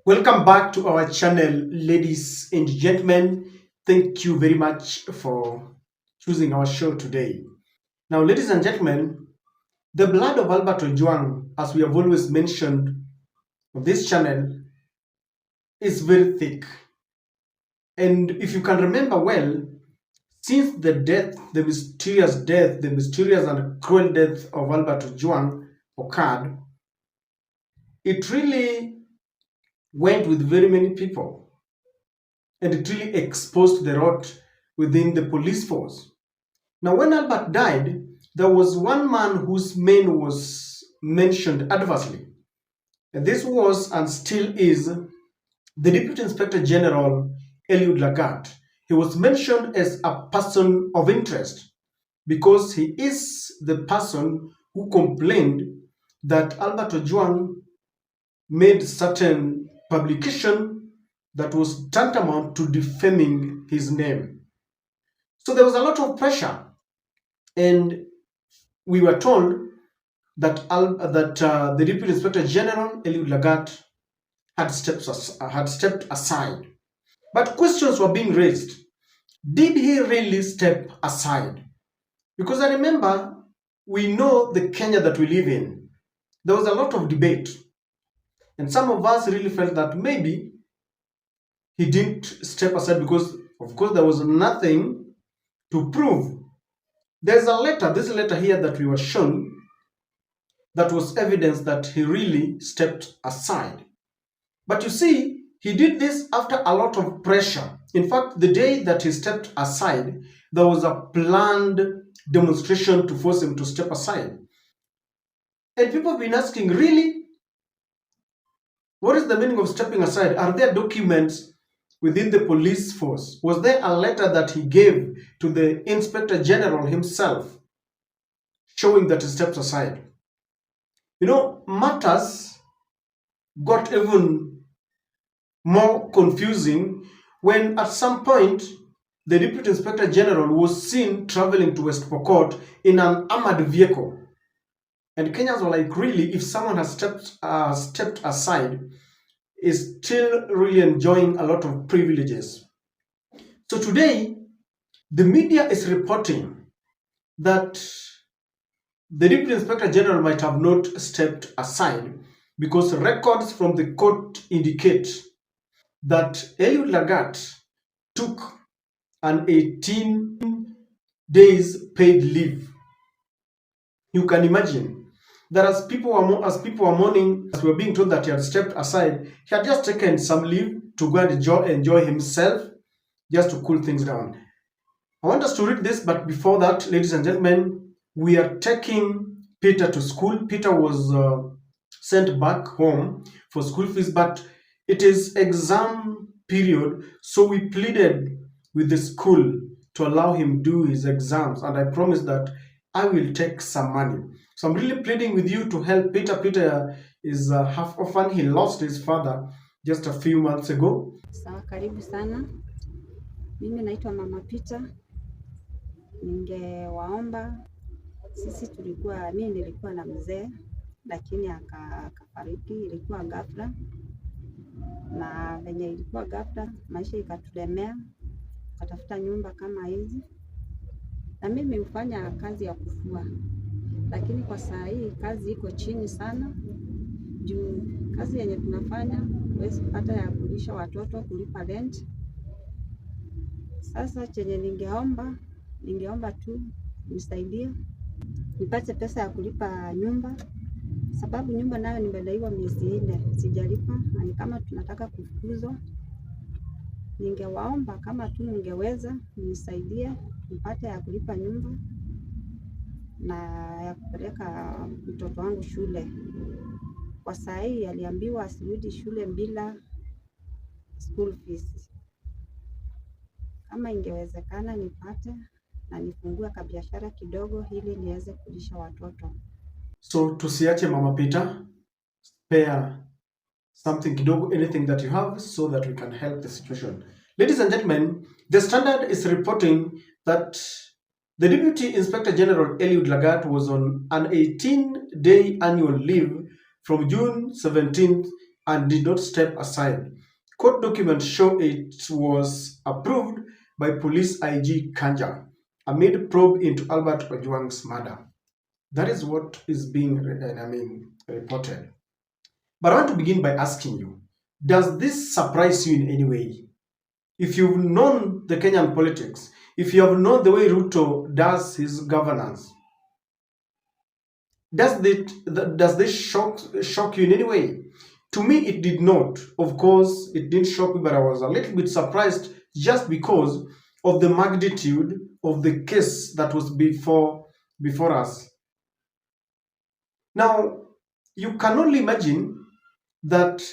Welcome back to our channel, ladies and gentlemen. Thank you very much for choosing our show today. Now, ladies and gentlemen, the blood of Albert Ojwang, as we have always mentioned on this channel, is very thick. And if you can remember well, since the mysterious and cruel death of Albert Ojwang occurred, it really went with very many people, and it really exposed the rot within the police force. Now, when Albert died, there was one man whose name was mentioned adversely. And this was and still is the Deputy Inspector General Eliud Lagat. He was mentioned as a person of interest because he is the person who complained that Albert Ojwang made certain publication that was tantamount to defaming his name. So there was a lot of pressure, and we were told that the Deputy Inspector General Eliud Lagat had stepped aside. But questions were being raised. Did he really step aside? Because I remember, we know the Kenya that we live in. There was a lot of debate. And some of us really felt that maybe he didn't step aside because, of course, there was nothing to prove. There's a letter, this letter here that we were shown, that was evidence that he really stepped aside. But you see, he did this after a lot of pressure. In fact, the day that he stepped aside, there was a planned demonstration to force him to step aside. And people have been asking, really? What is the meaning of stepping aside? Are there documents within the police force? Was there a letter that he gave to the Inspector General himself showing that he stepped aside? You know, matters got even more confusing when at some point the Deputy Inspector General was seen traveling to West Pokot in an armored vehicle. And Kenyans were like, really, if someone has stepped aside, is still really enjoying a lot of privileges. So today, the media is reporting that the Deputy Inspector General might have not stepped aside because records from the court indicate that Eliud Lagat took an 18 days paid leave. You can imagine that as people were mourning, as we were being told that he had stepped aside, he had just taken some leave to go and enjoy himself, just to cool things down. I want us to read this, but before that, ladies and gentlemen, we are taking Peter to school. Peter was sent back home for school fees, but it is exam period, so we pleaded with the school to allow him do his exams, and I promised that I will take some money. So I'm really pleading with you to help Peter. Peter is half orphan. He lost his father just a few months ago. Sawa, karibu sana. Mimi naitwa Mama Peter. Ningewaomba, mimi nilikuwa na mzee lakini akafariki, ilikuwa ghafla. Na venye ilikuwa ghafla, maisha ikatulemea, katafuta nyumba kama hizi. Na mimi hufanya kazi ya kufua. Lakini kwa saa hii kazi iko chini sana. Juu kazi yenye tunafanya huwezi pata ya kulisha watoto, kulipa rent. Sasa chenye ningeomba tu nisaidie nipate pesa ya kulipa nyumba, sababu nyumba nayo nimedaiwa miezi 4 sijalipa, na ni kama tunataka kufukuzwa. Ningewaomba kama tu ningeweza nisaidie nipate ya kulipa nyumba na ya kupeleka mtoto wangu shule. Kwa saa hii aliambiwa asirudi shule bila school fees. Kama ingewezekana nipate na nifungue kabiashara kidogo ili niweze kulisha watoto. So tusiache Mama Peter, spare something kidogo, anything that you have, so that we can help the situation. Ladies and gentlemen, the Standard is reporting that the Deputy Inspector General Eliud Lagat was on an 18-day annual leave from June 17th and did not step aside. Court documents show it was approved by Police IG Kanja amid probe into Albert Ojwang's murder. That is what is being reported. But I want to begin by asking you, does this surprise you in any way? If you've known the Kenyan politics, if you have known the way Ruto does his governance, does this shock you in any way? To me, it did not. Of course, it didn't shock me, but I was a little bit surprised just because of the magnitude of the case that was before us. Now, you can only imagine that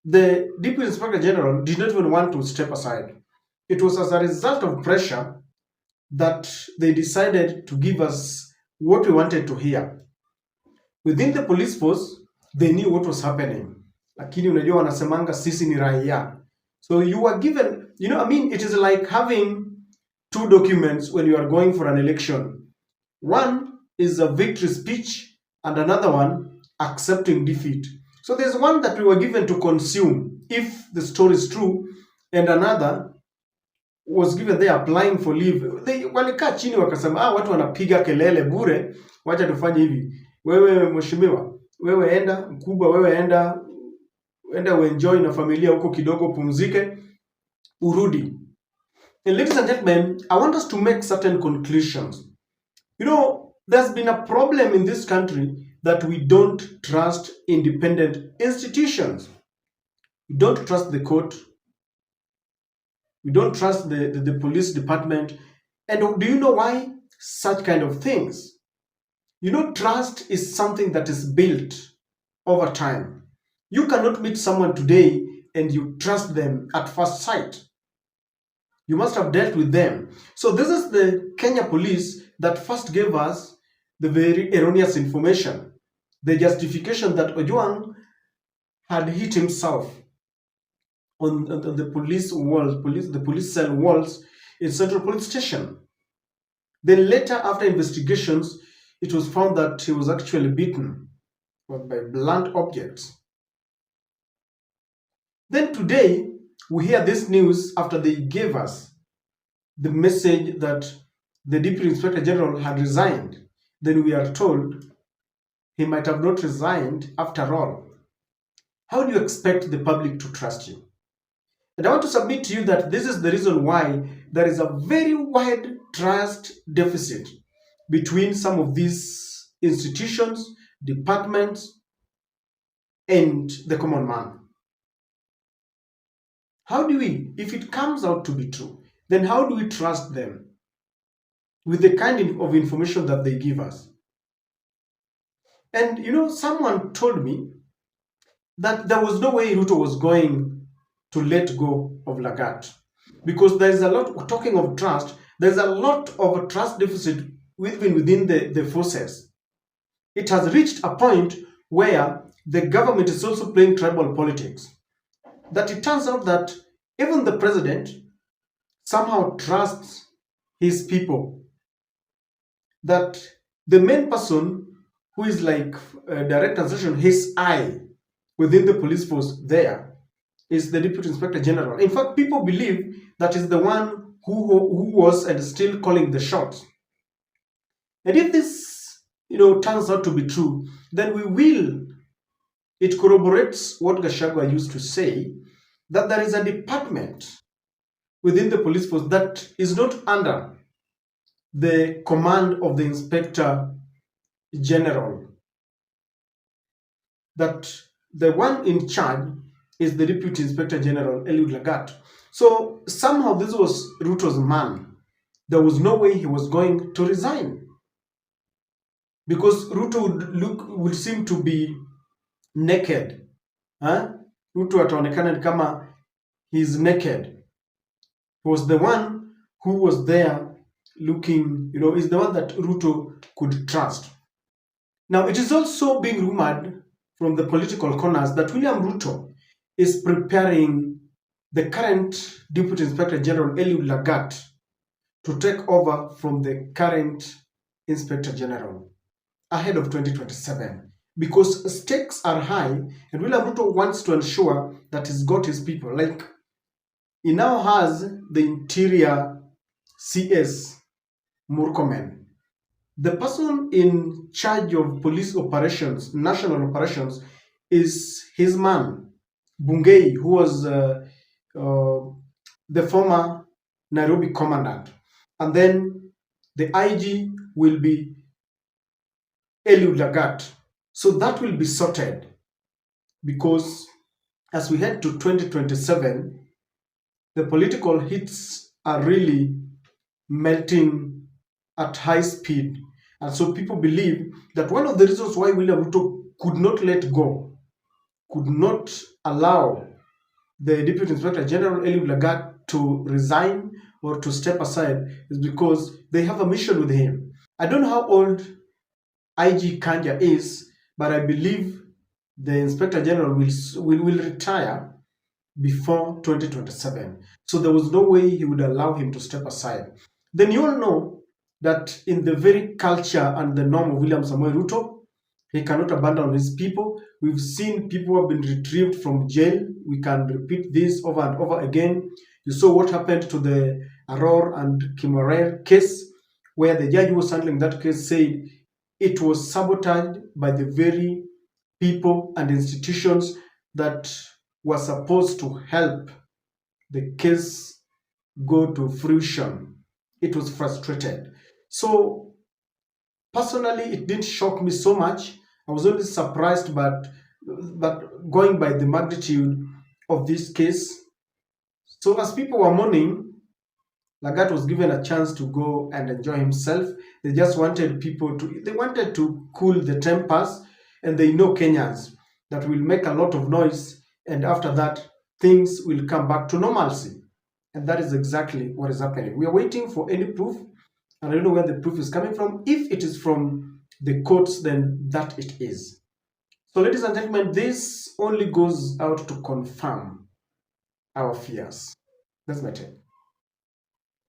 the Deputy Inspector General did not even want to step aside. It was as a result of pressure that they decided to give us what we wanted to hear. Within the police force, they knew what was happening. Lakini unajua wanasemanga sisi ni raia. So you were given, it is like having two documents when you are going for an election. One is a victory speech and another one accepting defeat. So there's one that we were given to consume if the story is true, and another was given there applying for leave. Walikaa chini wakasema, watu wanapiga kelele bure, wacha tufanye hivi. Wewe mheshimiwa, wewe enda mkubwa, wewe enda uenjoy na familia huko kidogo, pumzike, urudi. And ladies and gentlemen, I want us to make certain conclusions. There's been a problem in this country that we don't trust independent institutions. We don't trust the court. We don't trust the police department. And do you know why? Such kind of things. Trust is something that is built over time. You cannot meet someone today and you trust them at first sight. You must have dealt with them. So this is the Kenya police that first gave us the very erroneous information. The justification that Ojwang had hit himself on the police walls, the police cell walls in Central Police Station. Then later, after investigations, it was found that he was actually beaten by blunt objects. Then today, we hear this news after they gave us the message that the Deputy Inspector General had resigned. Then we are told he might have not resigned after all. How do you expect the public to trust you? And I want to submit to you that this is the reason why there is a very wide trust deficit between some of these institutions, departments, and the common man. How do we, if it comes out to be true, then how do we trust them with the kind of information that they give us? And someone told me that there was no way Ruto was going to let go of Lagat, because there's a lot, talking of trust, there's a lot of a trust deficit within the forces. It has reached a point where the government is also playing tribal politics. That it turns out that even the president somehow trusts his people. That the main person who is like direct translation, his eye within the police force there is the Deputy Inspector General. In fact, people believe that is the one who was and is still calling the shots. And if this turns out to be true, then it corroborates what Gachagua used to say, that there is a department within the police force that is not under the command of the Inspector General. That the one in charge is the Deputy Inspector General, Lagat. So somehow this was Ruto's man. There was no way he was going to resign, because Ruto would seem to be naked. Ruto ataonekana ni kama he's naked. He was the one who was there looking, is the one that Ruto could trust. Now, it is also being rumored from the political corners that William Ruto is preparing the current Deputy Inspector General, Lagat, to take over from the current Inspector General ahead of 2027. because stakes are high, and William Ruto wants to ensure that he's got his people. Like, he now has the interior CS Murkomen. The person in charge of police operations, national operations, is his man, Bungei, who was the former Nairobi commandant. And then the IG will be Eliud Lagat. So that will be sorted because as we head to 2027, the political hits are really melting at high speed. And so people believe that one of the reasons why William Ruto could not let go, could not allow the Deputy Inspector General Eliud Lagat to resign or to step aside is because they have a mission with him. I don't know how old IG Kanja is, but I believe the Inspector General will retire before 2027. So there was no way he would allow him to step aside. Then you all know that in the very culture and the norm of William Samoei Ruto, he cannot abandon his people. We've seen people who have been retrieved from jail. We can repeat this over and over again. You saw what happened to the Aror and Kimorer case, where the judge who was handling that case said it was sabotaged by the very people and institutions that were supposed to help the case go to fruition. It was frustrated. So personally, it didn't shock me so much. I was only surprised, but going by the magnitude of this case. So as people were mourning, Lagat was given a chance to go and enjoy himself. They just wanted they wanted to cool the tempers, and they know Kenyans that will make a lot of noise, and after that, things will come back to normalcy. And that is exactly what is happening. We are waiting for any proof, and I don't know where the proof is coming from. If it is from the courts, then that it is. So, ladies and gentlemen, this only goes out to confirm our fears. That's my take.